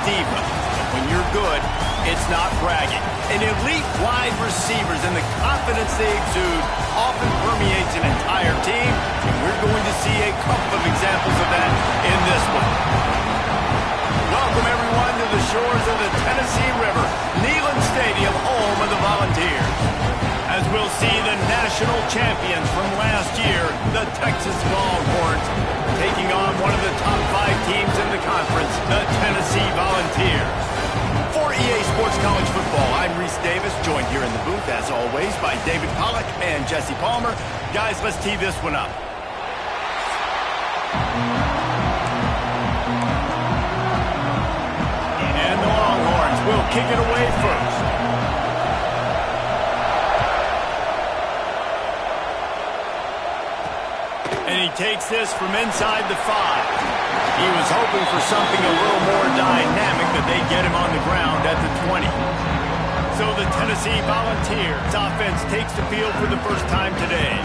diva. When you're good, it's not bragging. And elite wide receivers and the confidence they exude often permeates an entire team, and we're going to see a couple of examples of that in this one. Welcome, everyone, to the shores of the Tennessee River, Neyland Stadium, home of the Volunteers. As we'll see the national champions from last year, the Texas Longhorns, taking on one of the top 5 teams in the conference, the Tennessee Volunteers. For EA Sports College Football, I'm Reese Davis, joined here in the booth, as always, by David Pollack and Jesse Palmer. Guys, let's tee this one up. And the Longhorns will kick it away first. And he takes this from inside the 5. He was hoping for something a little more dynamic, but they get him on the ground at the 20. So the Tennessee Volunteers offense takes the field for the first time today.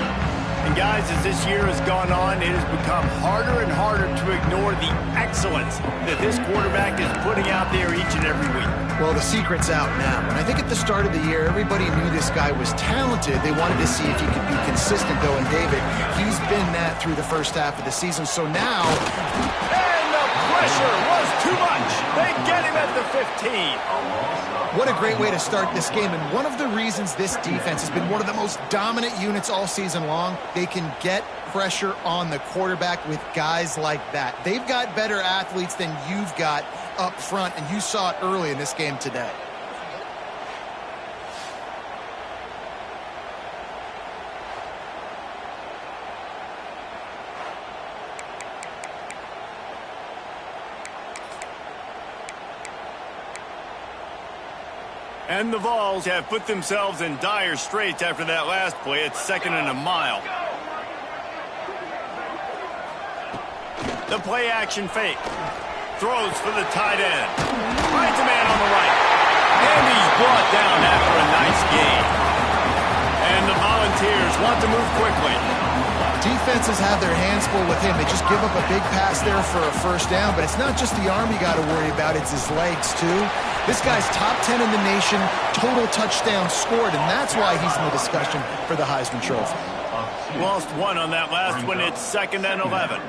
And guys, as this year has gone on, it has become harder and harder to ignore the excellence that this quarterback is putting out there each and every week. Well, the secret's out now. And I think at the start of the year, everybody knew this guy was talented. They wanted to see if he could be consistent, though. And David, he's been that through the first half of the season. So now... And the pressure was too much. They get him at the 15. What a great way to start this game. And one of the reasons this defense has been one of the most dominant units all season long, they can get pressure on the quarterback with guys like that. They've got better athletes than you've got up front, and you saw it early in this game today. And the Vols have put themselves in dire straits after that last play. It's 2nd and a mile. The play action fake. Throws for the tight end. Finds a man on the right. And he's brought down after a nice gain. And the Volunteers want to move quickly. Defenses have their hands full with him. They just give up a big pass there for a first down, but it's not just the arm you got to worry about, it's his legs too. This guy's top 10 in the nation, total touchdowns scored, and that's why he's in the discussion for the Heisman Trophy. Lost one on that last one. It's 2nd and 11.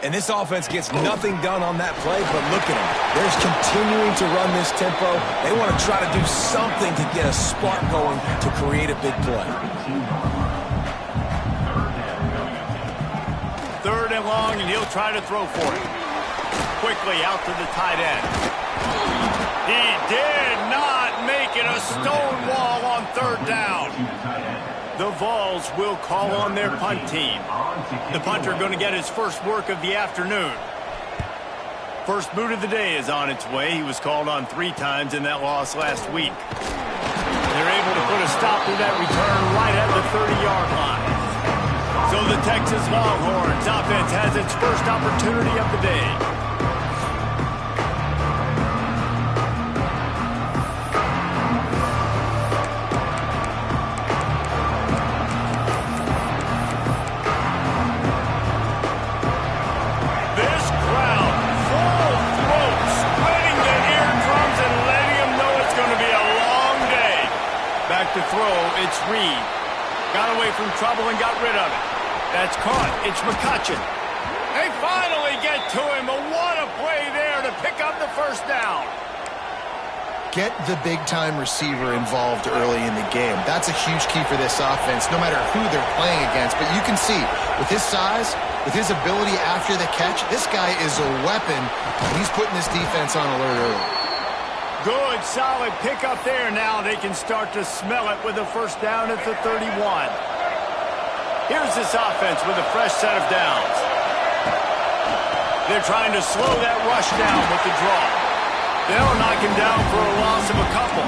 And this offense gets nothing done on that play, but look at them. They're just continuing to run this tempo. They want to try to do something to get a spark going to create a big play. 3rd and long, and he'll try to throw for it. Quickly out to the tight end. He did not make it a stone wall on 3rd down. The Vols will call on their punt team. The punter going to get his first work of the afternoon. First boot of the day is on its way. He was called on 3 times in that loss last week. They're able to put a stop to that return right at the 30-yard line. So the Texas Longhorns offense has its first opportunity of the day. This crowd, full throat, spreading the eardrums and letting them know it's going to be a long day. Back to throw, it's Reed. Got away from trouble and got rid of it. That's caught. It's McCutcheon. They finally get to him, but what a play there to pick up the first down. Get the big-time receiver involved early in the game. That's a huge key for this offense, no matter who they're playing against. But you can see, with his size, with his ability after the catch, this guy is a weapon, and he's putting this defense on alert early. Good, solid pickup there. Now they can start to smell it with a first down at the 31. Here's this offense with a fresh set of downs. They're trying to slow that rush down with the draw. They'll knock him down for a loss of a couple.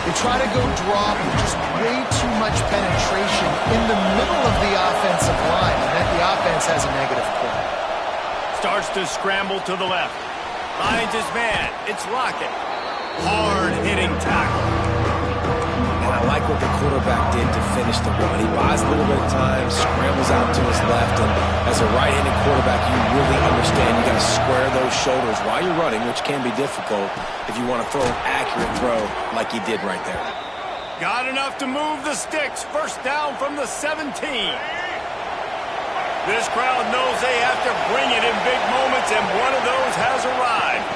They try to go drop with just way too much penetration in the middle of the offensive line, and then the offense has a negative play. Starts to scramble to the left. Finds his man. It's Lockett. Hard-hitting tackle. And I like like what the quarterback did to finish the run. He buys a little bit of time, scrambles out to his left, and as a right-handed quarterback, you really understand you got to square those shoulders while you're running, which can be difficult if you want to throw an accurate throw like he did right there. Got enough to move the sticks. First down from the 17. This crowd knows they have to bring it in big moments, and one of those has arrived.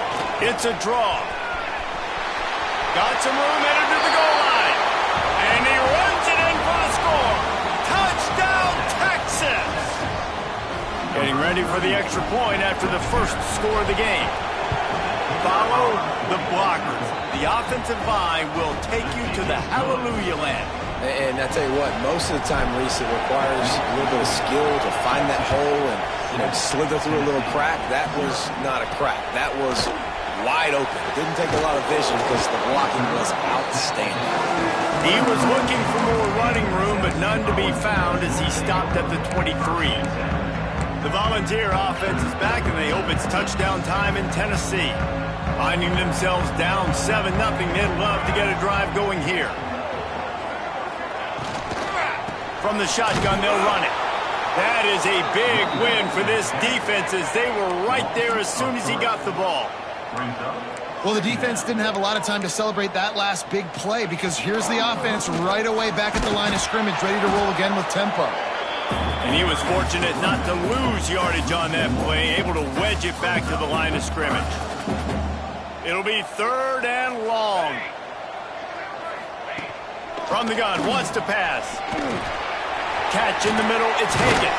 It's a draw. Got some room headed to the goal line. And he runs it in for the score. Touchdown, Texas! Getting ready for the extra point after the first score of the game. Follow the blockers. The offensive line will take you to the hallelujah land. And I tell you what, most of the time, Reese, it requires a little bit of skill to find that hole and, slither through a little crack. That was not a crack. That was wide open. It didn't take a lot of vision because the blocking was outstanding. He was looking for more running room, but none to be found as he stopped at the 23. The Volunteer offense is back, and they hope it's touchdown time in Tennessee. Finding themselves down 7-0, they'd love to get a drive going here. From the shotgun, they'll run it. That is a big win for this defense as they were right there as soon as he got the ball. Well, the defense didn't have a lot of time to celebrate that last big play because here's the offense right away back at the line of scrimmage, ready to roll again with tempo. And he was fortunate not to lose yardage on that play, able to wedge it back to the line of scrimmage. It'll be 3rd and long. From the gun, wants to pass. Catch in the middle, it's Hagan.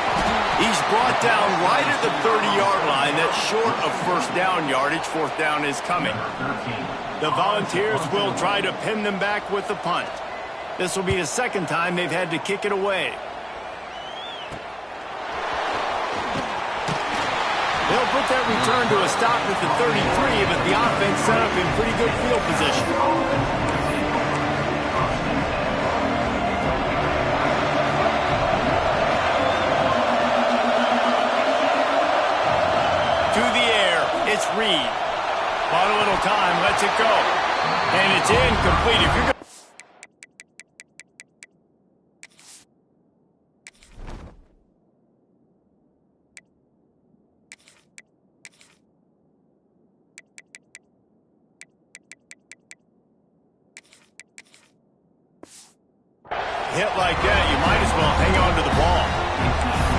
He's brought down right at the 30-yard line. That's short of first down yardage. 4th down is coming. The Volunteers will try to pin them back with the punt. This will be the second time they've had to kick it away. They'll put that return to a stop at the 33, but the offense set up in pretty good field position. It's Reed. Bought a little time, lets it go. And it's incomplete. If you're hit like that, you might as well hang on to the ball.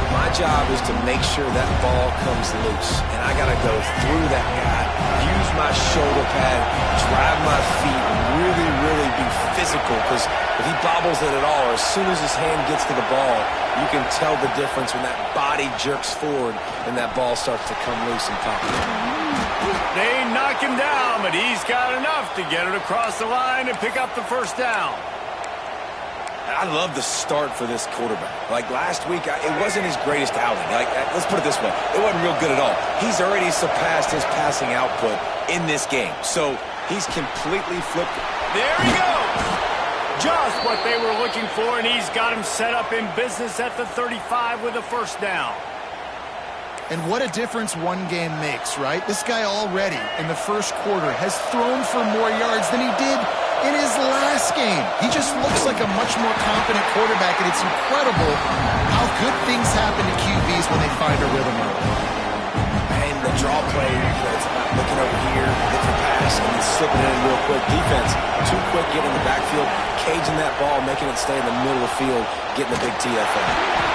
My job is to make sure that ball comes loose, and I got to go through that guy, use my shoulder pad, drive my feet, and really, really be physical, because if he bobbles it at all, or as soon as his hand gets to the ball, you can tell the difference when that body jerks forward and that ball starts to come loose and pop. They knock him down, but he's got enough to get it across the line and pick up the first down. I love the start for this quarterback. Like last week, it wasn't his greatest outing. Let's put it this way. It wasn't real good at all. He's already surpassed his passing output in this game. So he's completely flipped. There he goes. Just what they were looking for, and he's got him set up in business at the 35 with a first down. And what a difference one game makes, right? This guy already in the first quarter has thrown for more yards than he did in his last game. He just looks like a much more confident quarterback, and it's incredible how good things happen to QBs when they find a rhythm early. And the draw play, it's about looking over here, looking pass, and then slipping in real quick. Defense, too quick getting in the backfield, caging that ball, making it stay in the middle of the field, getting the big TFL.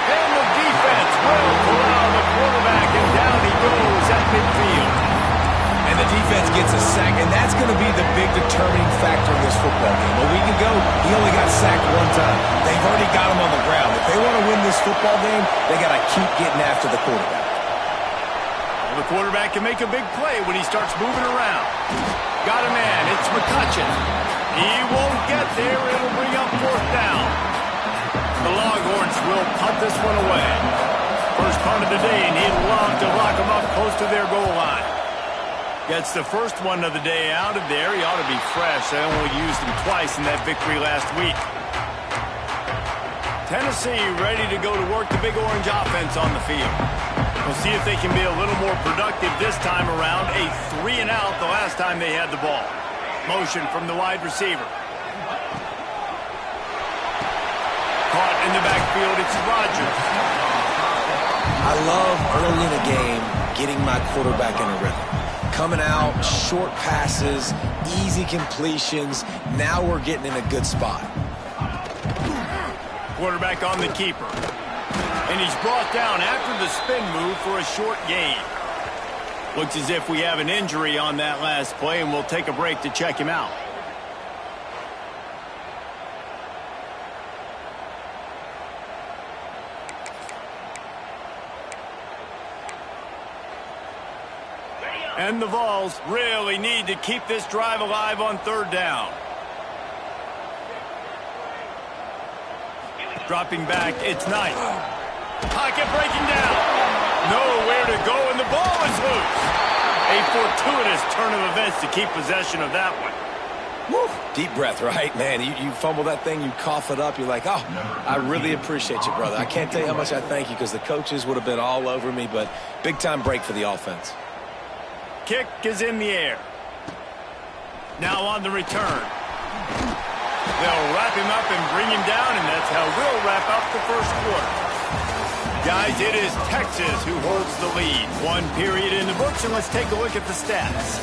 And the defense will corral the quarterback, and down he goes at midfield. And the defense gets a sack, and that's going to be the big determining factor in this football game. A week ago, he only got sacked one time. They've already got him on the ground. If they want to win this football game, they got to keep getting after the quarterback. Well, the quarterback can make a big play when he starts moving around. Got a man. It's McCutcheon. He won't get there. It'll bring up 4th down. The Longhorns will punt this one away. First punt of the day, and he'd love to lock them up close to their goal line. Gets the first one of the day out of there. He ought to be fresh. They only used him twice in that victory last week. Tennessee ready to go to work the Big Orange offense on the field. We'll see if they can be a little more productive this time around. A 3-and-out the last time they had the ball. Motion from the wide receiver. caught in the backfield. It's Rodgers. I love early in a game getting my quarterback in a rhythm. Coming out, short passes, easy completions. Now we're getting in a good spot. Quarterback on the keeper. And he's brought down after the spin move for a short gain. Looks as if we have an injury on that last play, and we'll take a break to check him out. And the Vols really need to keep this drive alive on third down. Dropping back, it's Knight. Pocket breaking down. Nowhere to go, and the ball is loose. A fortuitous turn of events to keep possession of that one. Woo. Deep breath, right? Man, you fumble that thing, you cough it up, you're like, oh, I really appreciate you, brother. I can't tell you how much I thank you because the coaches would have been all over me, but big-time break for the offense. Kick is in the air. Now on the return. They'll wrap him up and bring him down, and that's how we'll wrap up the first quarter. Guys, it is Texas who holds the lead. One period in the books, and let's take a look at the stats.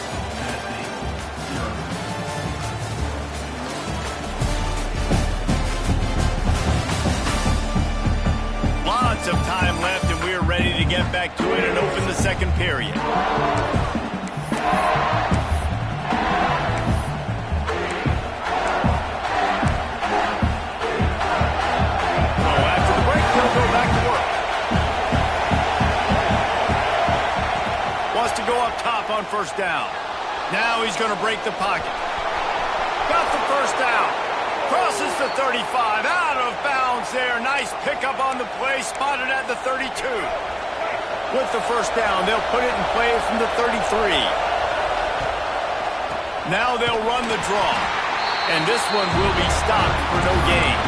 Lots of time left, and we're ready to get back to it and open the second period. On first down. Now he's going to break the pocket. Got the first down. Crosses the 35. Out of bounds there. Nice pickup on the play. Spotted at the 32. With the first down, they'll put it in play from the 33. Now they'll run the draw. And this one will be stopped for no gain.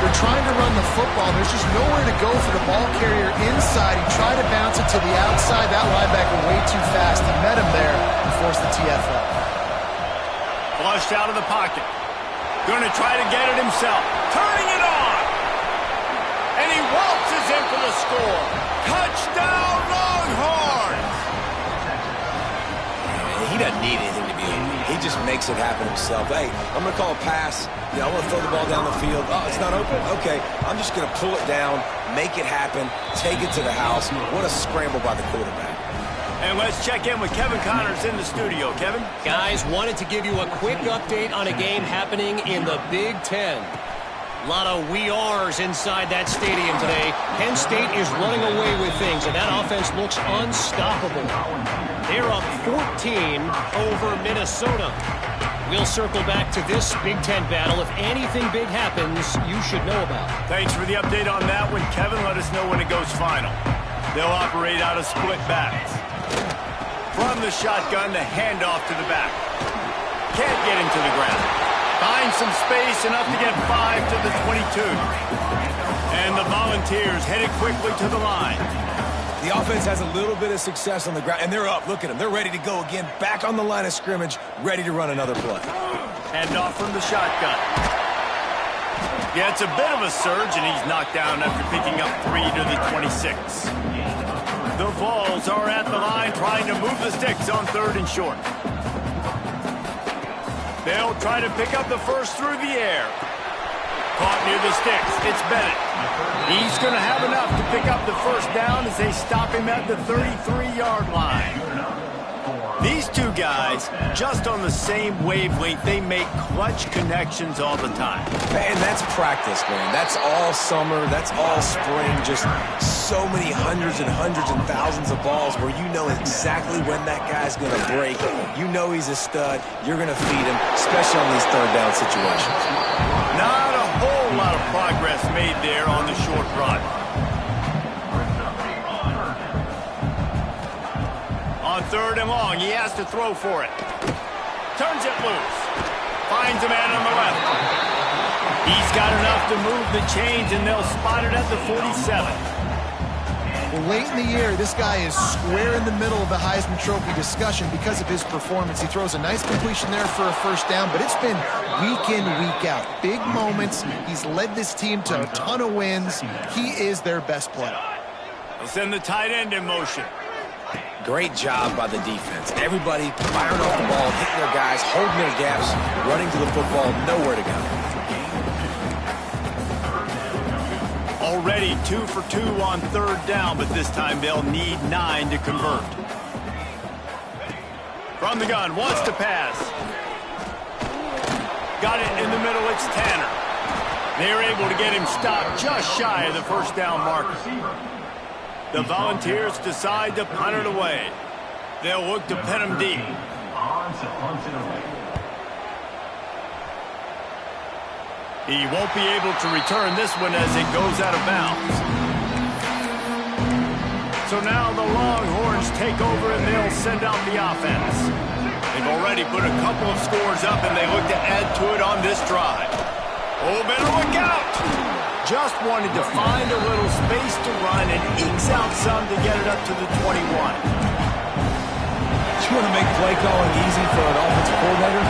They're trying to run the football. There's just nowhere to go for the ball carrier inside. He tried to bounce it to the outside. That linebacker way too fast. He met him there and forced the TFL. Flushed out of the pocket. Going to try to get it himself. Turning it on. And he waltzes in for the score. Touchdown, Longhorns! He doesn't need anything to be open. He just makes it happen himself. Hey, I'm going to call a pass. I want to throw the ball down the field. Oh, it's not open? Okay, I'm just going to pull it down, make it happen, take it to the house. What a scramble by the quarterback. And let's check in with Kevin Connors in the studio. Kevin? Guys, wanted to give you a quick update on a game happening in the Big Ten. A lot of we ares inside that stadium today. Penn State is running away with things, and that offense looks unstoppable. They're up 14 over Minnesota. We'll circle back to this Big Ten battle. If anything big happens, you should know about it. Thanks for the update on that one, Kevin. Let us know when it goes final. They'll operate out of split backs. From the shotgun, the handoff to the back. Can't get into the ground. Finds some space, enough to get 5 to the 22. And the Volunteers headed quickly to the line. The offense has a little bit of success on the ground, and they're up. Look at them. They're ready to go again. Back on the line of scrimmage, ready to run another play. Handoff from the shotgun. Yeah, it's a bit of a surge, and he's knocked down after picking up 3 to the 26. The Vols are at the line trying to move the sticks on third and short. They'll try to pick up the first through the air. Caught near the sticks. It's Bennett. He's going to have enough to pick up the first down as they stop him at the 33-yard line. These two guys, just on the same wavelength, they make clutch connections all the time. And that's practice, man. That's all summer. That's all spring. Just so many hundreds and thousands of balls where you know exactly when that guy's going to break. You know he's a stud. You're going to feed him, especially on these third down situations. Not a whole lot of progress made there on the short run. On third and long, he has to throw for it. Turns it loose. Finds a man on the left. He's got enough to move the chains, and they'll spot it at the 47. Well, late in the year, this guy is square in the middle of the Heisman Trophy discussion because of his performance. He throws a nice completion there for a first down, but it's been week in, week out. Big moments. He's led this team to a ton of wins. He is their best player. They send the tight end in motion. Great job by the defense. Everybody firing off the ball, hitting their guys, holding their gaps, running to the football, nowhere to go. Already 2 for 2 on third down, but this time they'll need 9 to convert. From the gun, wants to pass. Got it in the middle, it's Tanner. They're able to get him stopped just shy of the first down marker. The Volunteers decide to punt it away. They'll look to pin him deep. He won't be able to return this one as it goes out of bounds. So now the Longhorns take over and they'll send out the offense. They've already put a couple of scores up and they look to add to it on this drive. Oh, better look out! Just wanted to find a little space to run and ekes out some to get it up to the 21. You want to make play calling easy for an offensive coordinator?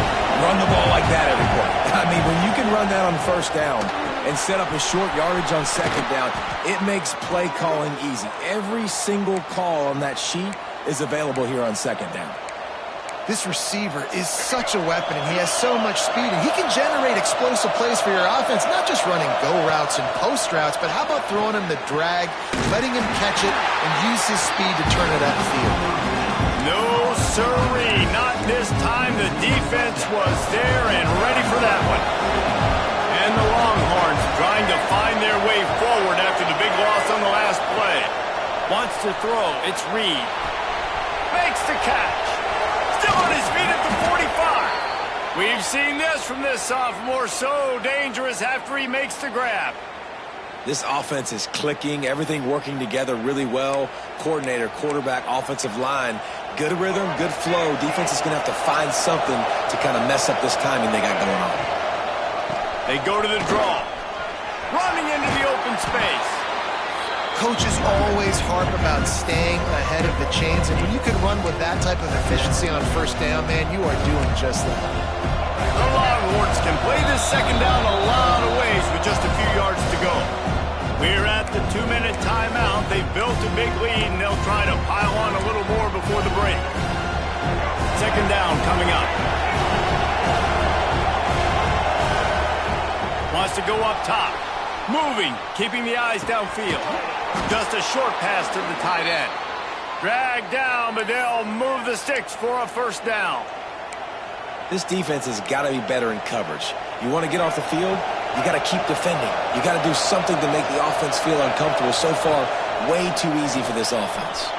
Run the ball like that every play. I mean, when you can run that on first down and set up a short yardage on second down, it makes play calling easy. Every single call on that sheet is available here on second down. This receiver is such a weapon, and he has so much speed, and he can generate explosive plays for your offense, not just running go routes and post routes, but how about throwing him the drag, letting him catch it, and use his speed to turn it upfield? No, sirree, not this time. The defense was there and ready for that one. And the Longhorns trying to find their way forward after the big loss on the last play. Wants to throw, it's Reed. Makes the catch. Still on his feet at the 45. We've seen this from this sophomore, so dangerous after he makes the grab. This offense is clicking, everything working together really well. Coordinator, quarterback, offensive line, good rhythm, good flow. Defense is going to have to find something to kind of mess up this timing they got going on. They go to the draw. Running into the open space. Coaches always harp about staying ahead of the chains, and when you can run with that type of efficiency on first down, man, you are doing just that. The Longhorns can play this second down a lot of ways with just a few yards to go. We're at the 2-minute timeout. They've built a big lead, and they'll try to pile on a little more before the break. Second down coming up. Wants to go up top. Moving, keeping the eyes downfield. Just a short pass to the tight end. Dragged down, but they'll move the sticks for a first down. This defense has got to be better in coverage. You want to get off the field, you got to keep defending. You got to do something to make the offense feel uncomfortable. So far, way too easy for this offense.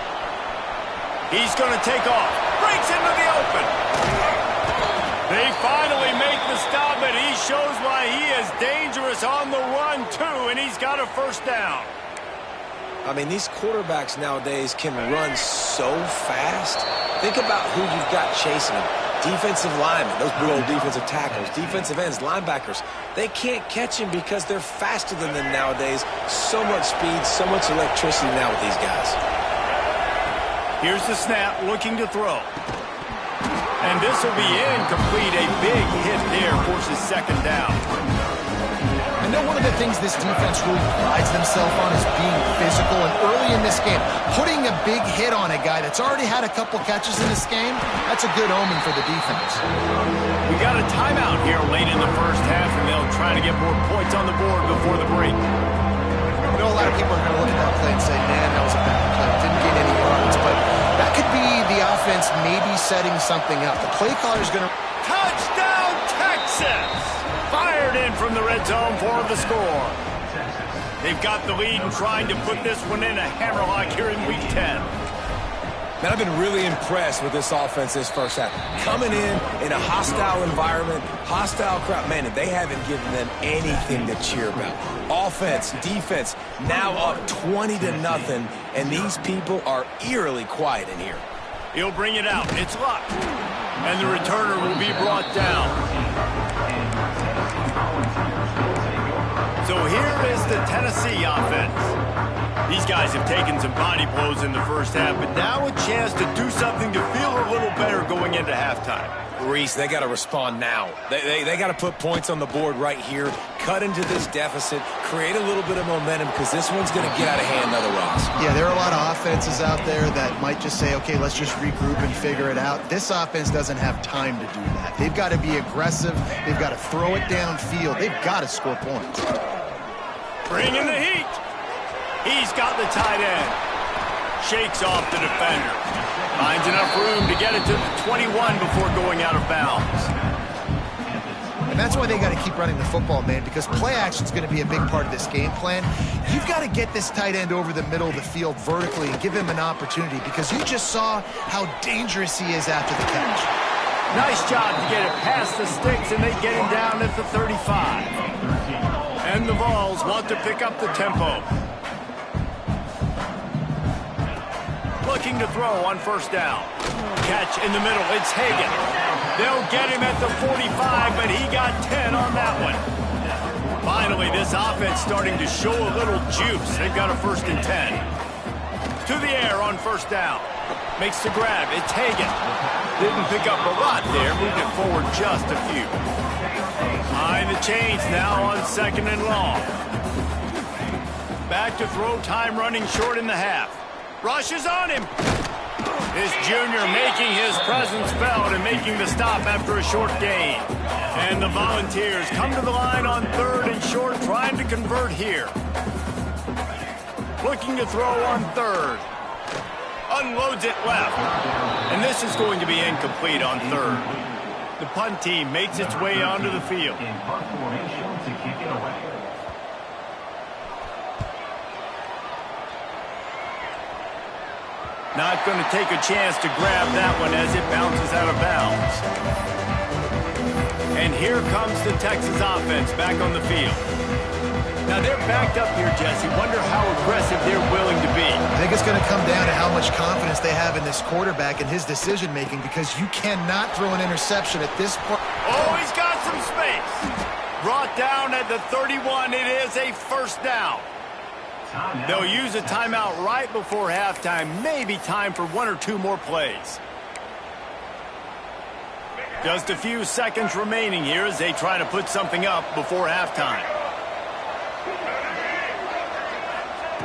He's going to take off. Breaks into the open. They finally make the stop, but he shows why he is dangerous on the run, too, and he's got a first down. I mean, these quarterbacks nowadays can run so fast. Think about who you've got chasing them. Defensive linemen, those big old defensive tackles, defensive ends, linebackers. They can't catch him because they're faster than them nowadays. So much speed, so much electricity now with these guys. Here's the snap, looking to throw. And this will be incomplete. A big hit there forces second down. I know one of the things this defense really prides themselves on is being physical, and early in this game, putting a big hit on a guy that's already had a couple catches in this game, that's a good omen for the defense. We got a timeout here late in the first half, and they'll try to get more points on the board before the break. I know a lot of people are going to look at that play and say, man, that was a bad play. Didn't get any yards, but that could be the offense maybe setting something up. The play caller's going to... Touchdown, Texas! Fired in from the red zone for the score. They've got the lead and trying to put this one in a hammerlock here in Week 10. Man, I've been really impressed with this offense this first half. Coming in a hostile environment, hostile crowd. Man, they haven't given them anything to cheer about. Offense, defense, now up 20-0, and these people are eerily quiet in here. He'll bring it out. It's Luck. And the returner will be brought down. So here is the Tennessee offense. These guys have taken some body blows in the first half, but now a chance to do something to feel a little better going into halftime. Reese, they got to respond now. They got to put points on the board right here, cut into this deficit, create a little bit of momentum, because this one's going to get out of hand otherwise. Yeah, there are a lot of offenses out there that might just say, okay, let's just regroup and figure it out. This offense doesn't have time to do that. They've got to be aggressive. They've got to throw it downfield. They've got to score points. Bringing the heat. He's got the tight end. Shakes off the defender. Finds enough room to get it to the 21 before going out of bounds. And that's why they got to keep running the football, man, because play action is going to be a big part of this game plan. You've got to get this tight end over the middle of the field vertically and give him an opportunity, because you just saw how dangerous he is after the catch. Nice job to get it past the sticks, and they get him down at the 35. And the Vols want to pick up the tempo. Looking to throw on first down. Catch in the middle. It's Hagan. They'll get him at the 45, but he got 10 on that one. Finally, this offense starting to show a little juice. They've got a 1st and 10. To the air on first down. Makes the grab. It's Hagan. Didn't pick up a lot there. Moved it forward just a few. Behind the chains now on 2nd and long. Back to throw, time running short in the half. Rushes on him. This junior making his presence felt and making the stop after a short gain. And the Volunteers come to the line on 3rd and short, trying to convert here. Looking to throw on 3rd. Unloads it left. And this is going to be incomplete on 3rd. The punt team makes its way onto the field. In punt formation to kick it away. Not going to take a chance to grab that one as it bounces out of bounds. And here comes the Texas offense back on the field. Now they're backed up here, Jesse. Wonder how aggressive they're willing to be. I think it's going to come down to how much confidence they have in this quarterback and his decision-making, because you cannot throw an interception at this point. Oh, he's got some space. Brought down at the 31. It is a 1st down. They'll use a timeout right before halftime. Maybe time for 1 or 2 more plays. Just a few seconds remaining here as they try to put something up before halftime.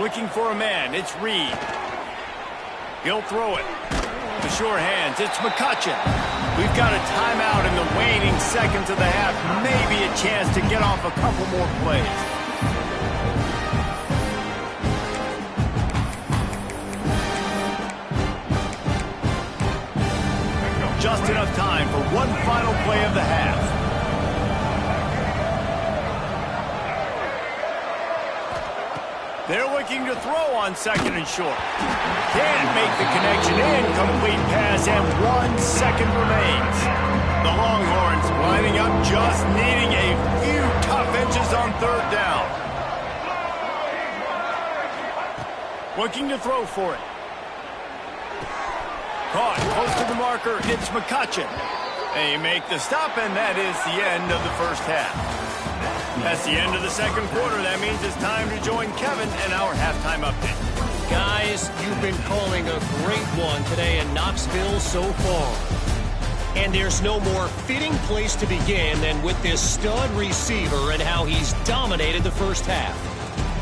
Looking for a man. It's Reed. He'll throw it. The sure hands. It's McCutcheon. We've got a timeout in the waning seconds of the half. Maybe a chance to get off a couple more plays. Just enough time for one final play of the half. They're looking to throw on 2nd and short. Can't make the connection. Incomplete pass, and 1 second remains. The Longhorns lining up, just needing a few tough inches on 3rd down. Looking to throw for it. Caught close to the marker. It's McCutcheon. They make the stop, and that is the end of the first half. That's the end of the 2nd quarter. That means it's time to join Kevin and our halftime update. Guys, you've been calling a great one today in Knoxville so far. And there's no more fitting place to begin than with this stud receiver and how he's dominated the first half.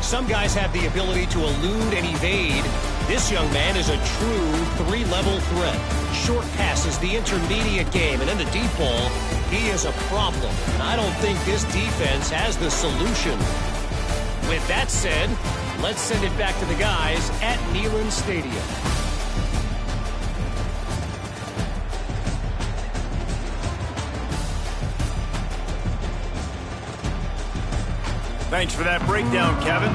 Some guys have the ability to elude and evade. This young man is a true 3-level threat. Short passes, the intermediate game, and then the deep ball, he is a problem. And I don't think this defense has the solution. With that said, let's send it back to the guys at Neyland Stadium. Thanks for that breakdown, Kevin.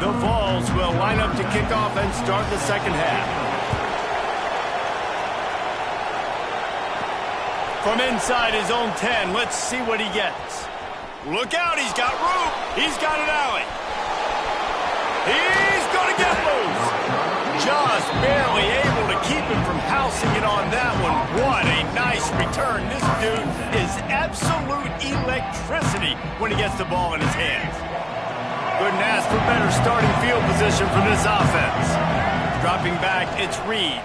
The Vols will line up to kick off and start the 2nd half. From inside his own 10, let's see what he gets. Look out, he's got room. He's got an alley. He's going to get loose. Just barely able to keep him from housing it on that one. What a nice return. This dude is absolute electricity when he gets the ball in his hands. Couldn't ask for better starting field position for this offense. Dropping back, it's Reed.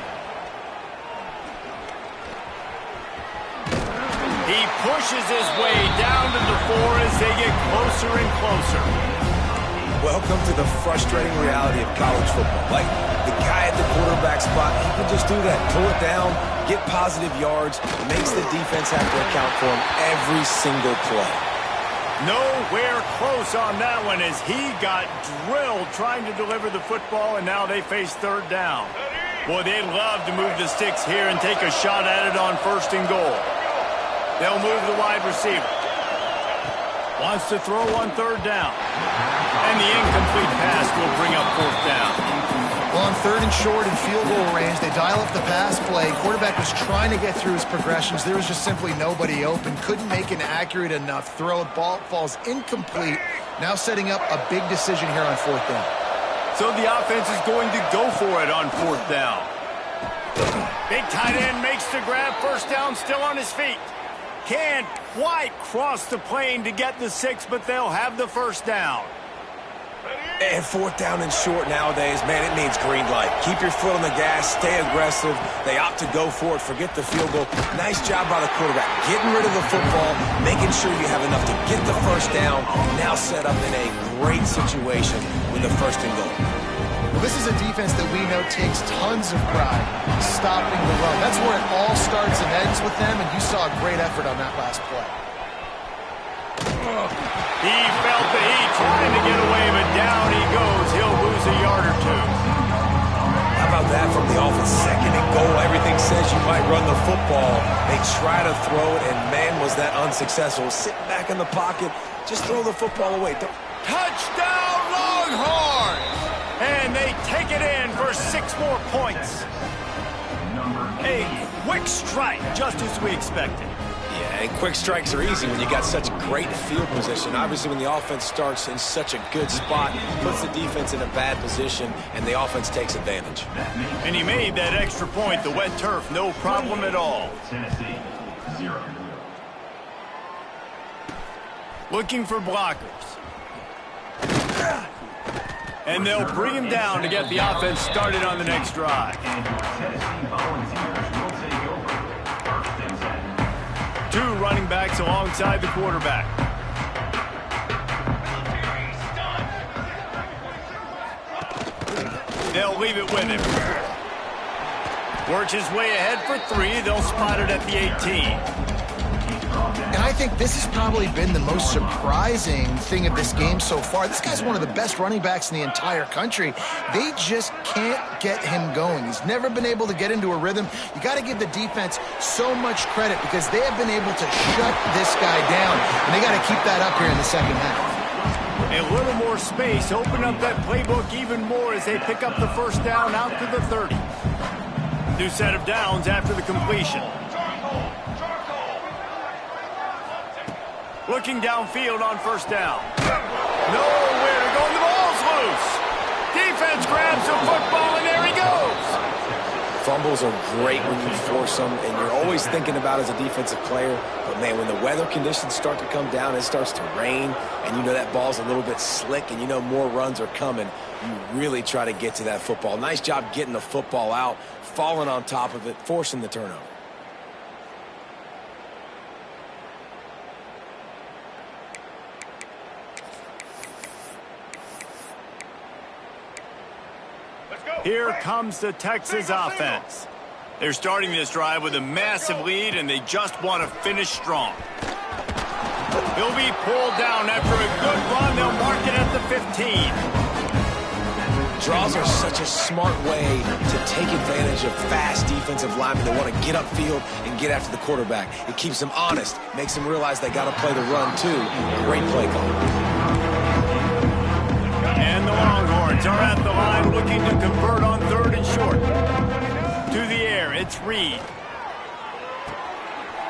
He pushes his way down to the 4 as they get closer and closer. Welcome to the frustrating reality of college football. Like, the guy at the quarterback spot, he can just do that. Pull it down, get positive yards, makes the defense have to account for him every single play. Nowhere close on that one as he got drilled trying to deliver the football, and now they face third down. Boy, they'd love to move the sticks here and take a shot at it on 1st and goal. They'll move the wide receiver. Wants to throw on 3rd down. And the incomplete pass will bring up 4th down. Well, on 3rd and short and field goal range, they dial up the pass play. Quarterback was trying to get through his progressions. There was just simply nobody open. Couldn't make an accurate enough throw. Ball falls incomplete. Now setting up a big decision here on 4th down. So the offense is going to go for it on 4th down. Big tight end makes the grab. 1st down, still on his feet. Can't quite cross the plane to get the 6, but they'll have the 1st down. And 4th down and short nowadays, man, it means green light. Keep your foot on the gas, stay aggressive. They opt to go for it, forget the field goal. Nice job by the quarterback, getting rid of the football, making sure you have enough to get the 1st down. Now set up in a great situation with the 1st and goal. Well, this is a defense that we know takes tons of pride stopping the run. That's where it all starts and ends with them, and you saw a great effort on that last play. He felt the heat trying to get away, but down he goes. He'll lose a yard or 2. How about that from the offense? 2nd and goal. Everything says you might run the football. They try to throw it, and man, was that unsuccessful. Sitting back in the pocket, just throw the football away. Touchdown, Longhorns! And they take it in for 6 more points. A quick strike, just as we expected. Yeah, and quick strikes are easy when you got such great field position. Obviously, when the offense starts in such a good spot, puts the defense in a bad position, and the offense takes advantage. And he made that extra point, the wet turf, no problem at all. Tennessee, 0. Looking for blockers. And they'll bring him down to get the offense started on the next drive. Tennessee Volunteers will take over. 1st and 10. 2 running backs alongside the quarterback. They'll leave it with him. Works his way ahead for 3. They'll spot it at the 18. And I think this has probably been the most surprising thing of this game so far. This guy's one of the best running backs in the entire country. They just can't get him going. He's never been able to get into a rhythm. You got to give the defense so much credit because they have been able to shut this guy down. And they got to keep that up here in the 2nd half. A little more space, open up that playbook even more as they pick up the 1st down out to the 30. New set of downs after the completion. Looking downfield on 1st down. Nowhere to go, and the ball's loose. Defense grabs the football, and there he goes. Fumbles are great when you force them, and you're always thinking about as a defensive player. But, man, when the weather conditions start to come down, it starts to rain, and you know that ball's a little bit slick, and you know more runs are coming, you really try to get to that football. Nice job getting the football out, falling on top of it, forcing the turnover. Here comes the Texas offense. They're starting this drive with a massive lead, and they just want to finish strong. He'll be pulled down after a good run. They'll mark it at the 15. Draws are such a smart way to take advantage of fast defensive linemen that want to get upfield and get after the quarterback. It keeps them honest, makes them realize they got to play the run too. Great play call. And the Longhorns are at the line looking to convert on 3rd and short. To the air, it's Reed.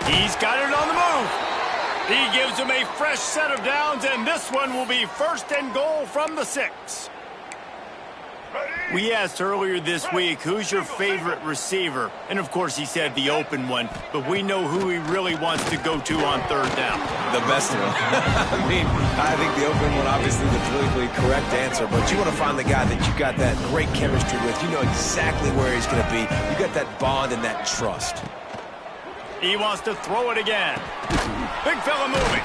He's got it on the move. He gives them a fresh set of downs, and this one will be 1st and goal from the 6. Ready? We asked earlier this week, who's your favorite receiver? And, of course, he said the open one. But we know who he really wants to go to on third down. The best one. I mean, I think the open one, obviously, the politically correct answer. But you want to find the guy that you got that great chemistry with. You know exactly where he's going to be. You got that bond and that trust. He wants to throw it again. Big fella moving.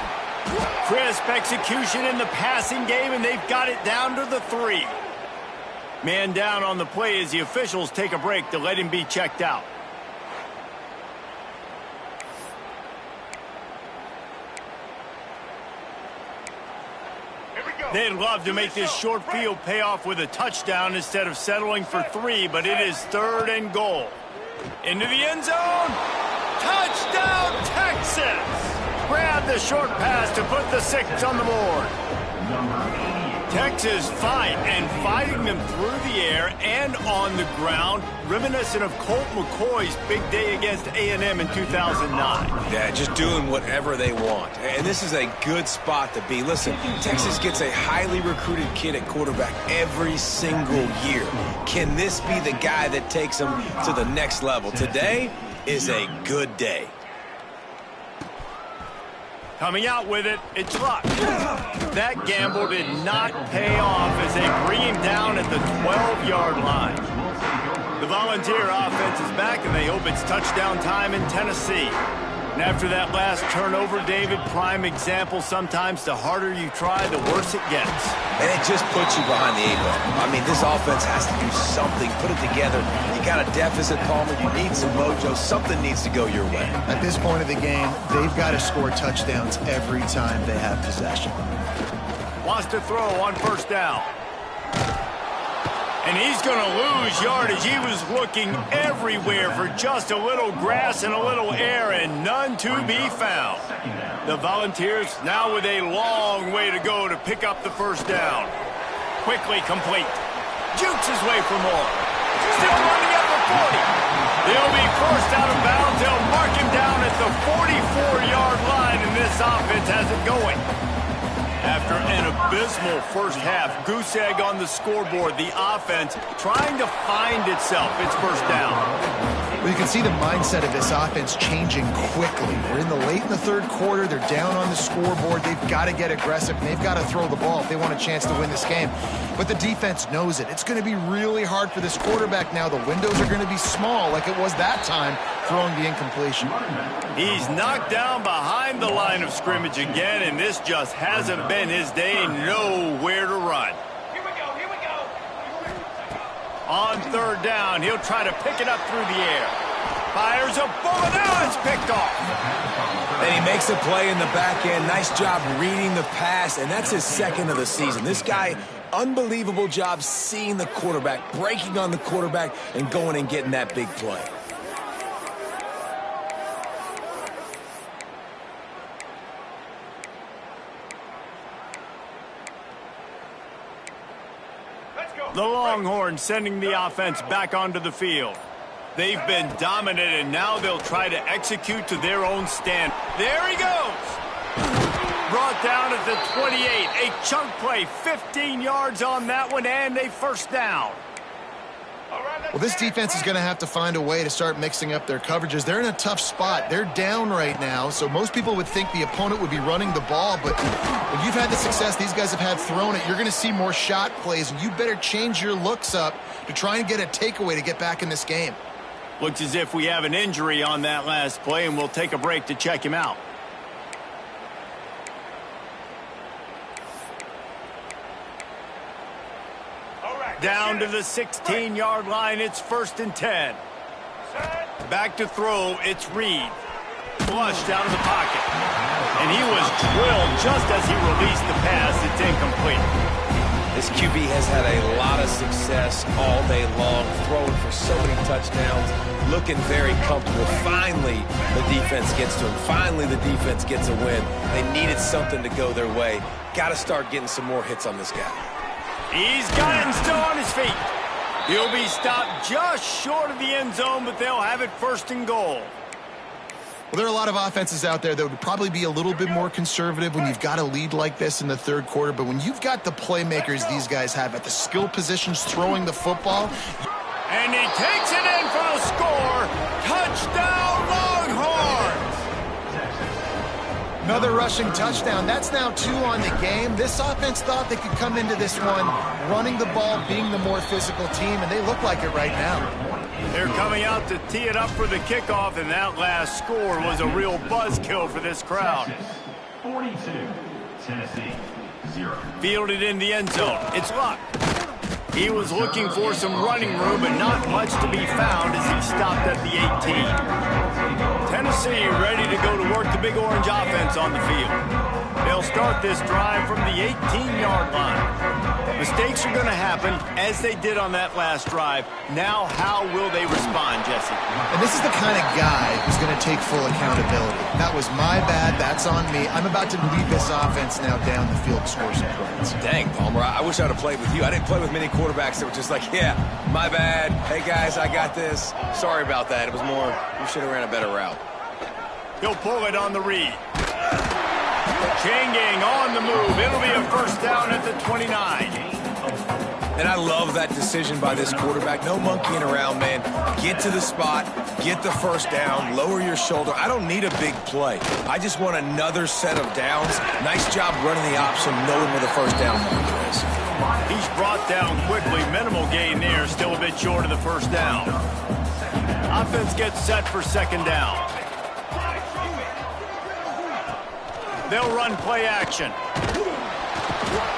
Crisp execution in the passing game, and they've got it down to the 3. Man down on the play as the officials take a break to let him be checked out. They'd love to make this short field pay off with a touchdown instead of settling for 3, but it is 3rd and goal. Into the end zone. Touchdown, Texas! Grab the short pass to put the 6 on the board. Texas fighting them through the air and on the ground, reminiscent of Colt McCoy's big day against A&M in 2009. Yeah, just doing whatever they want. And this is a good spot to be. Listen, Texas gets a highly recruited kid at quarterback every single year. Can this be the guy that takes them to the next level? Today is a good day. Coming out with it, it's Luck. That gamble did not pay off as they bring him down at the 12-yard line. The Volunteer offense is back, and they hope it's touchdown time in Tennessee. And after that last turnover, David, prime example, sometimes the harder you try, the worse it gets. And it just puts you behind the 8 ball. I mean, this offense has to do something, put it together. You got a deficit, Palmer. You need some mojo. Something needs to go your way. At this point of the game, they've got to score touchdowns every time they have possession. Wants to throw on first down. And he's going to lose yardage. He was looking everywhere for just a little grass and a little air, and none to be found. The Volunteers now with a long way to go to pick up the first down. Quickly complete. Jukes his way for more. Still running at the 40. They'll be forced out of bounds. They'll mark him down at the 44-yard line, and this offense has it going. After an abysmal first half, goose egg on the scoreboard, the offense trying to find itself. It's first down. Well, you can see the mindset of this offense changing quickly. We're in the late in the 3rd quarter. They're down on the scoreboard. They've got to get aggressive, and they've got to throw the ball if they want a chance to win this game. But the defense knows it. It's going to be really hard for this quarterback now. The windows are going to be small like it was that time, throwing the incompletion. He's knocked down behind the line of scrimmage again, and this just hasn't been his day. Nowhere to run. Here we go. On third down, he'll try to pick it up through the air. Fires a bullet. Now it's picked off. And he makes a play in the back end. Nice job reading the pass, and that's his 2nd of the season. This guy, unbelievable job seeing the quarterback, breaking on the quarterback, and going and getting that big play. The Longhorns sending the offense back onto the field. They've been dominant, and now they'll try to execute to their own stand. There he goes. Brought down at the 28. A chunk play, 15 yards on that one, and a first down. Well, this defense is going to have to find a way to start mixing up their coverages. They're in a tough spot. They're down right now, so most people would think the opponent would be running the ball, but when you've had the success these guys have had throwing it, you're going to see more shot plays, and you better change your looks up to try and get a takeaway to get back in this game. Looks as if we have an injury on that last play, and we'll take a break to check him out. Down to the 16-yard line, it's 1st and 10. Back to throw, it's Reed. Flushed out of the pocket. And he was drilled just as he released the pass. It's incomplete. This QB has had a lot of success all day long, throwing for so many touchdowns, looking very comfortable. Finally, the defense gets to him. Finally, the defense gets a win. They needed something to go their way. Got to start getting some more hits on this guy. He's got it and still on his feet. He'll be stopped just short of the end zone, but they'll have it 1st and goal. Well, there are a lot of offenses out there that would probably be a little bit more conservative when you've got a lead like this in the third quarter. But when you've got the playmakers these guys have at the skill positions throwing the football. And he takes it in for the score. Touchdown, Longhorns! Another rushing touchdown. That's now 2 on the game. This offense thought they could come into this one running the ball, being the more physical team, and they look like it right now. They're coming out to tee it up for the kickoff, and that last score was a real buzzkill for this crowd. 42, Tennessee, 0. Fielded in the end zone. It's Luck. He was looking for some running room, but not much to be found as he stopped at the 18. Tennessee ready to go to work the Big Orange offense on the field. They'll start this drive from the 18-yard line. Mistakes are going to happen, as they did on that last drive. Now, how will they respond, Jesse? And this is the kind of guy who's going to take full accountability. That was my bad. That's on me. I'm about to lead this offense now down the field to score some points. Dang, Palmer, I wish I'd have played with you. I didn't play with many quarterbacks that were just like, yeah, my bad. Hey, guys, I got this. Sorry about that. It was more, you should have ran a better route. He'll pull it on the read. Chain gang on the move. It'll be a first down at the 29. And I love that decision by this quarterback. No monkeying around, man. Get to the spot, get the first down, lower your shoulder. I don't need a big play. I just want another set of downs. Nice job running the option, knowing where the first down marker is. He's brought down quickly. Minimal gain there. Still a bit short of the first down. Offense gets set for second down. They'll run play action.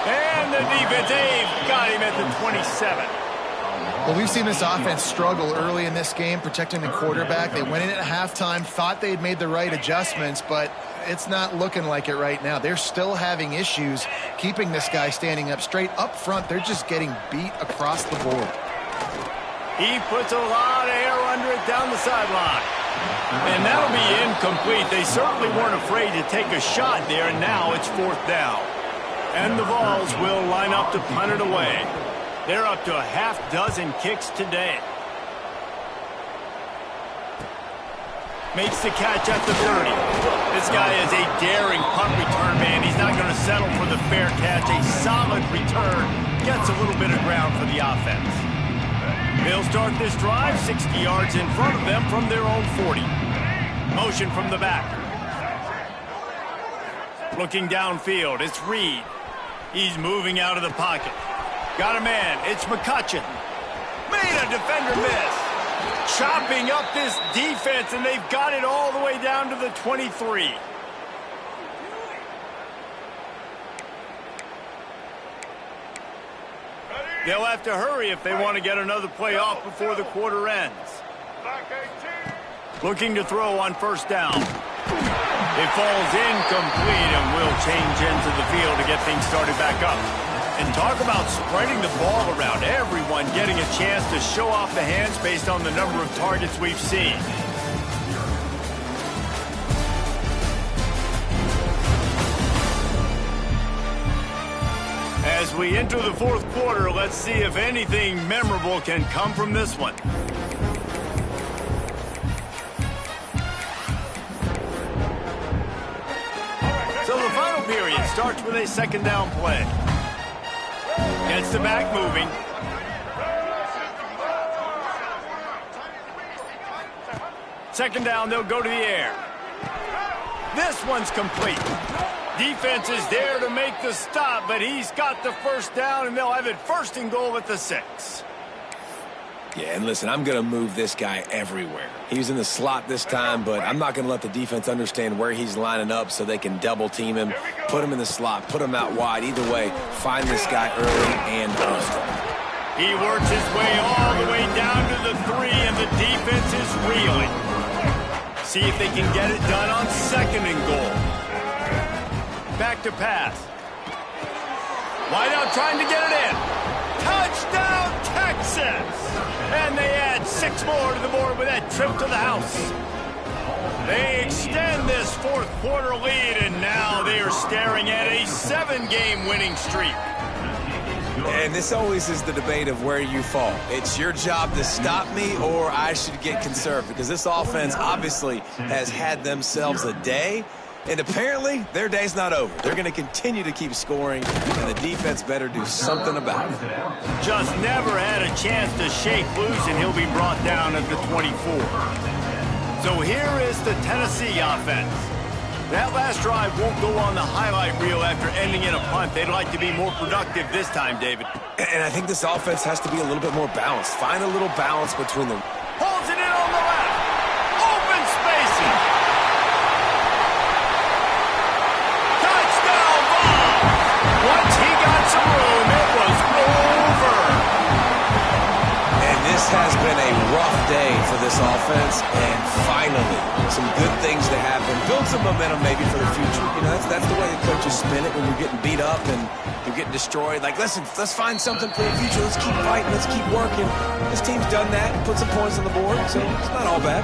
And the defense, they've got him at the 27. Well, we've seen this offense struggle early in this game, protecting the quarterback. They went in at halftime, thought they had made the right adjustments, but it's not looking like it right now. They're still having issues keeping this guy standing up straight. Up front, they're just getting beat across the board. He puts a lot of air under it down the sideline. And that'll be incomplete. They certainly weren't afraid to take a shot there, and now it's fourth down. And the Vols will line up to punt it away. They're up to a half-dozen kicks today. Makes the catch at the 30. This guy is a daring punt return man. He's not going to settle for the fair catch. A solid return. Gets a little bit of ground for the offense. They'll start this drive 60 yards in front of them from their own 40. Motion from the back. Looking downfield, it's Reed. He's moving out of the pocket. Got a man, it's McCutcheon. Made a defender miss. Chopping up this defense, and they've got it all the way down to the 23. They'll have to hurry if they want to get another play off before the quarter ends. Looking to throw on first down. It falls incomplete and will change into the field to get things started back up. And talk about spreading the ball around. Everyone getting a chance to show off the hands based on the number of targets we've seen. As we enter the fourth quarter, let's see if anything memorable can come from this one. So the final period starts with a second down play. Gets the back moving. Second down, they'll go to the air. This one's complete. Defense is there to make the stop, but he's got the first down, and they'll have it first and goal at the 6. Yeah, and listen, I'm going to move this guy everywhere. He was in the slot this time, but I'm not going to let the defense understand where he's lining up so they can double team him, put him in the slot, put him out wide. Either way, find this guy early and often. He works his way all the way down to the 3, and the defense is reeling. See if they can get it done on second and goal. Back to pass. Wide out trying to get it in. Touchdown, Texas! And they add 6 more to the board with that trip to the house. They extend this fourth quarter lead, and now they are staring at a 7-game winning streak. And this always is the debate of where you fall. It's your job to stop me, or I should get conserved, because this offense obviously has had themselves a day, and apparently their day's not over. They're going to continue to keep scoring, and the defense better do something about it. Just never had a chance to shake loose, and he'll be brought down at the 24. So here is the Tennessee offense. That last drive won't go on the highlight reel after ending in a punt. They'd like to be more productive this time, David. And I think this offense has to be a little bit more balanced. Find a little balance between them. Holds it in on the left. Open spacing. Touchdown ball. Once he got some room, it was over. And this has been a rough day for this offense, and finally, some good things to happen. Build some momentum maybe for the future. You know, that's the way the coaches spin it when you're getting beat up and you're getting destroyed. Like, listen, let's find something for the future. Let's keep fighting. Let's keep working. This team's done that and put some points on the board, so it's not all bad.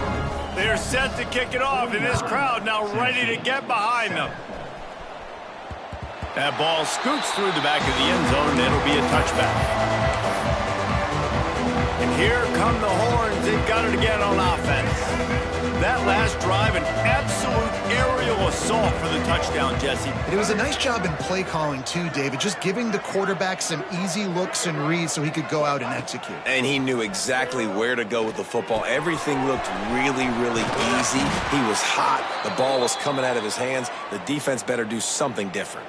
They're set to kick it off, and this crowd now ready to get behind them. That ball scoots through the back of the end zone, and it'll be a touchback. And here come the Horns. They've got it again on offense. That last drive, an absolute aerial assault for the touchdown, Jesse. And it was a nice job in play calling, too, David, just giving the quarterback some easy looks and reads so he could go out and execute. And he knew exactly where to go with the football. Everything looked really, really easy. He was hot. The ball was coming out of his hands. The defense better do something different.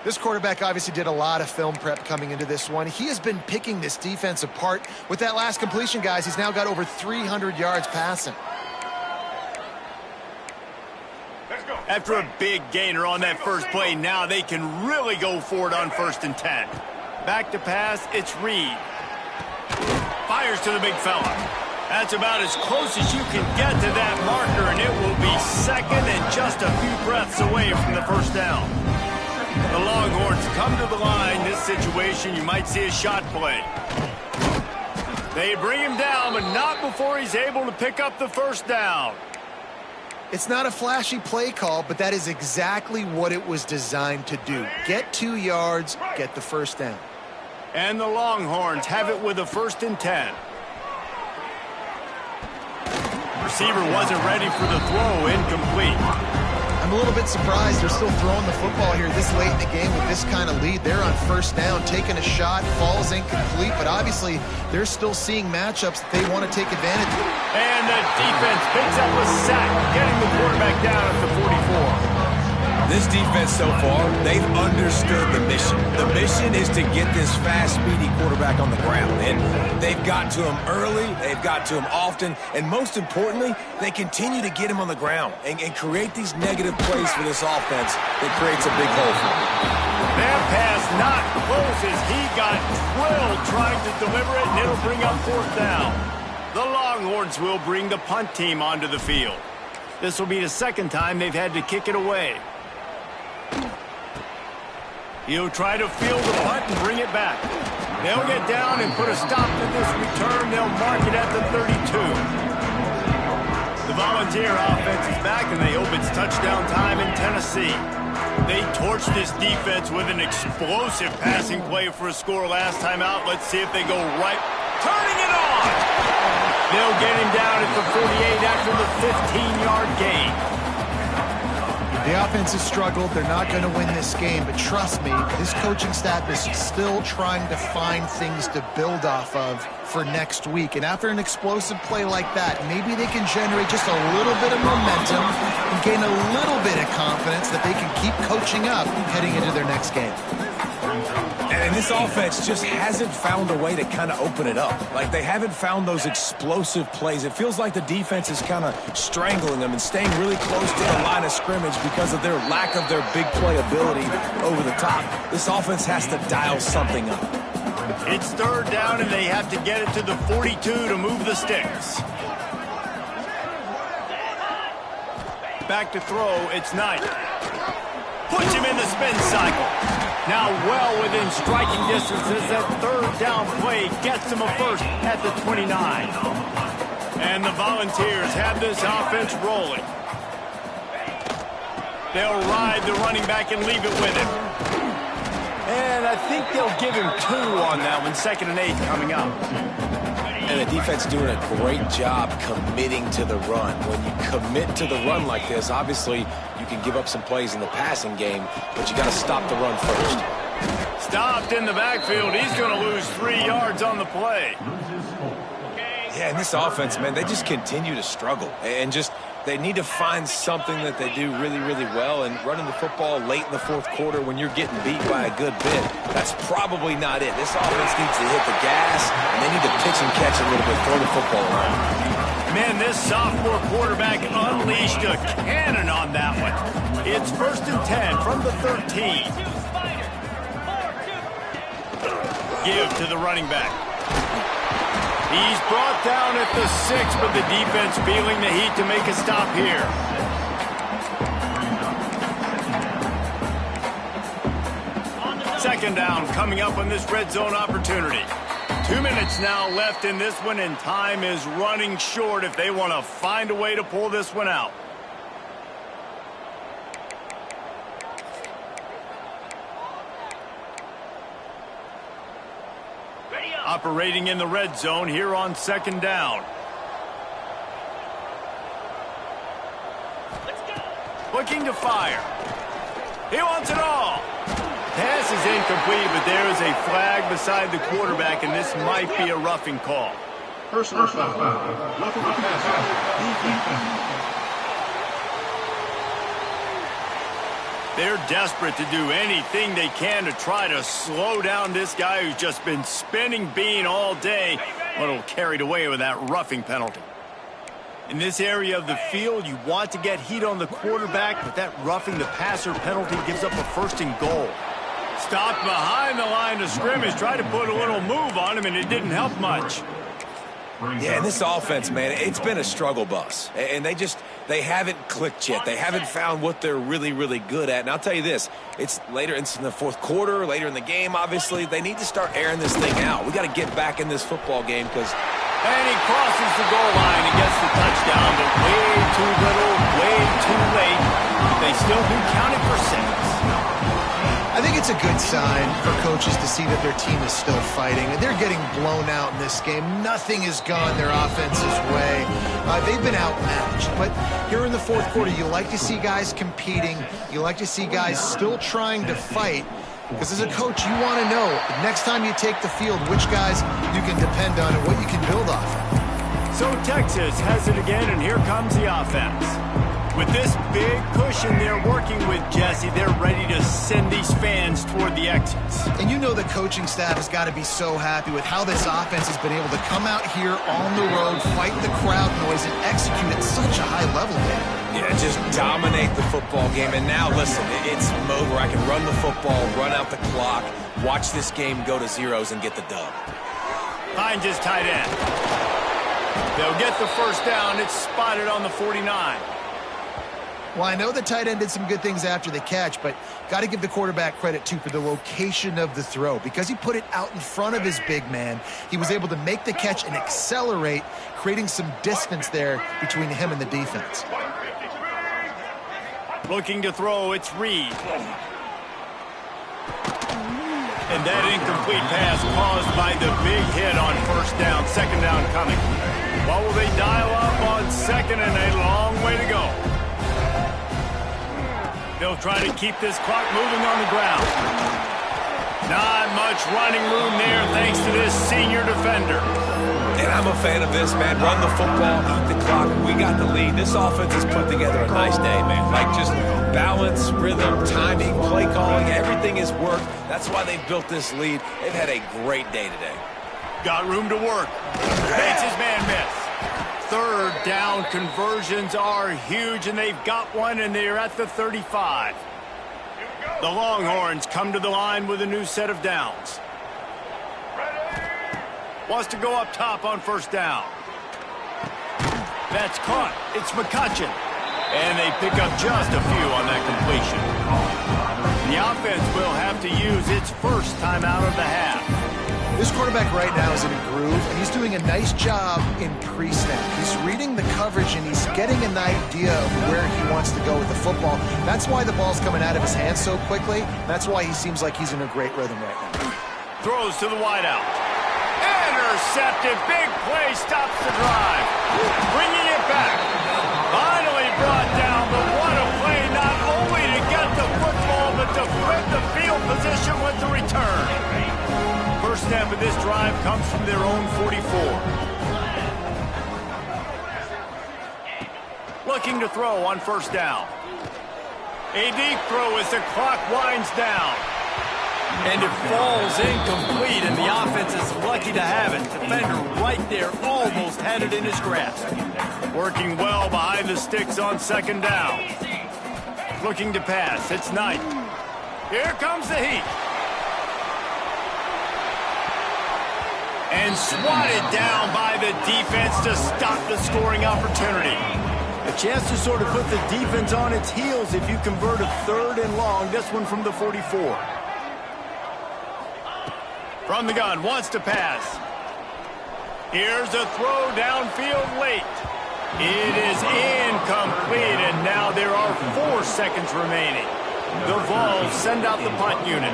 This quarterback obviously did a lot of film prep coming into this one. He has been picking this defense apart. With that last completion, guys, he's now got over 300 yards passing. After a big gainer on that first play, now they can really go for it on 1st and 10. Back to pass, it's Reed. Fires to the big fella. That's about as close as you can get to that marker, and it will be second and just a few breaths away from the first down. The Longhorns come to the line. This situation, you might see a shot play. They bring him down, but not before he's able to pick up the first down. It's not a flashy play call, but that is exactly what it was designed to do. Get 2 yards, get the first down. And the Longhorns have it with a 1st and 10. Receiver wasn't ready for the throw, incomplete. I'm a little bit surprised they're still throwing the football here this late in the game with this kind of lead. They're on 1st down, taking a shot, falls incomplete, but obviously they're still seeing matchups that they want to take advantage of. And the defense picks up a sack, getting the quarterback down at the 44. This defense so far, they've understood the mission. The mission is to get this fast, speedy quarterback on the ground. And they've got to him early, they've got to him often, and most importantly, they continue to get him on the ground and create these negative plays for this offense that creates a big hole for them. That pass not close as he got drilled trying to deliver it, and it'll bring up 4th down. The Longhorns will bring the punt team onto the field. This will be the second time they've had to kick it away. He'll try to field the punt and bring it back. They'll get down and put a stop to this return. They'll mark it at the 32. The Volunteer offense is back, and they hope it's touchdown time in Tennessee. They torched this defense with an explosive passing play for a score last time out. Let's see if they go right. Turning it on! They'll get him down at the 48 after the 15-yard gain. The offense has struggled. They're not going to win this game, but trust me, this coaching staff is still trying to find things to build off of for next week. And after an explosive play like that, maybe they can generate just a little bit of momentum and gain a little bit of confidence that they can keep coaching up heading into their next game. And this offense just hasn't found a way to kind of open it up. Like, they haven't found those explosive plays. It feels like the defense is kind of strangling them and staying really close to the line of scrimmage because of their lack of their big play ability over the top. This offense has to dial something up. It's 3rd down, and they have to get it to the 42 to move the sticks. Back to throw, it's Knight. Puts him in the spin cycle. Now well within striking distance as that 3rd down play gets him a 1st at the 29. And the Volunteers have this offense rolling. They'll ride the running back and leave it with him. And I think they'll give him 2 on that one. 2nd and 8 coming up. And the defense doing a great job committing to the run. When you commit to the run like this, obviously you can give up some plays in the passing game, but you got to stop the run first. Stopped in the backfield. He's going to lose 3 yards on the play. Yeah, and this offense, man, they just continue to struggle. And just they need to find something that they do really, really well. And running the football late in the 4th quarter when you're getting beat by a good bit, that's probably not it. This offense needs to hit the gas, and they need to pitch and catch a little bit, throw the football around. Man, this sophomore quarterback unleashed a cannon on that one. It's 1st and 10 from the 13. Give to the running back. He's brought down at the 6, but the defense feeling the heat to make a stop here. Second down coming up on this red zone opportunity. 2 minutes now left in this one, and time is running short if they want to find a way to pull this one out. Operating in the red zone here on 2nd down. Looking to fire. He wants it all. Pass is incomplete, but there is a flag beside the quarterback, and this might be a roughing call. Personal foul. Roughing the passer. They're desperate to do anything they can to try to slow down this guy who's just been spinning bean all day, but will carried away with that roughing penalty. In this area of the field, you want to get heat on the quarterback, but that roughing the passer penalty gives up a 1st and goal. Stopped behind the line of scrimmage, tried to put a little move on him, and it didn't help much. Yeah, and this offense, man, it's been a struggle bus. And they haven't clicked yet. They haven't found what they're really, really good at. And I'll tell you this, it's later in the 4th quarter, later in the game, obviously. They need to start airing this thing out. We got to get back in this football game because... And he crosses the goal line and gets the touchdown, but way too little, way too late. They still do count it for 6. I think it's a good sign for coaches to see that their team is still fighting. They're getting blown out in this game. Nothing has gone their offense's way. They've been outmatched. But here in the 4th quarter, you like to see guys competing. You like to see guys still trying to fight. Because as a coach, you want to know, next time you take the field, which guys you can depend on and what you can build off of. So Texas has it again, and here comes the offense. With this big cushion they're working with, Jesse, they're ready to send these fans toward the exits. And you know the coaching staff has got to be so happy with how this offense has been able to come out here on the road, fight the crowd noise, and execute at such a high level, man. Yeah, just dominate the football game. And now, listen, it's mode where I can run the football, run out the clock, watch this game go to zeros and get the dub. Hines is tight end. They'll get the 1st down. It's spotted on the 49. Well, I know the tight end did some good things after the catch, but got to give the quarterback credit, too, for the location of the throw. Because he put it out in front of his big man, he was able to make the catch and accelerate, creating some distance there between him and the defense. Looking to throw, it's Reed. And that incomplete pass caused by the big hit on 1st down. 2nd down coming. What will they dial up on 2nd, and a long way to go? They'll try to keep this clock moving on the ground. Not much running room there thanks to this senior defender. And I'm a fan of this, man. Run the football, eat the clock. We got the lead. This offense has put together a nice day, man. Like just balance, rhythm, timing, play calling, everything has worked. That's why they've built this lead. They've had a great day today. Got room to work. Makes his man miss. 3rd down conversions are huge, and they've got one, and they're at the 35. The Longhorns come to the line with a new set of downs. Wants to go up top on 1st down. That's caught. It's McCutcheon. And they pick up just a few on that completion. The offense will have to use its 1st timeout of the half. This quarterback right now is in a groove, and he's doing a nice job in pre-snap. He's reading the coverage, and he's getting an idea of where he wants to go with the football. That's why the ball's coming out of his hands so quickly. That's why he seems like he's in a great rhythm right now. Throws to the wideout. Intercepted. Big play stops the drive. Bringing it back. Finally brought down, but what a play, not only to get the football, but to flip the field position with the return. First snap of this drive comes from their own 44. Looking to throw on first down. A deep throw as the clock winds down. And it falls incomplete, and the offense is lucky to have it. Defender right there almost had it in his grasp. Working well behind the sticks on second down. Looking to pass. It's Knight. Here comes the heat. And swatted down by the defense to stop the scoring opportunity. A chance to sort of put the defense on its heels if you convert a 3rd and long. This one from the 44. From the gun, wants to pass. Here's a throw downfield late. It is incomplete, and now there are 4 seconds remaining. The Vols send out the punt unit.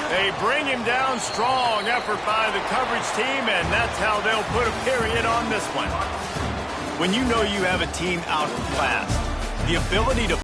They bring him down. Strong effort by the coverage team, and that's how they'll put a period on this one. When you know you have a team outclassed, the ability to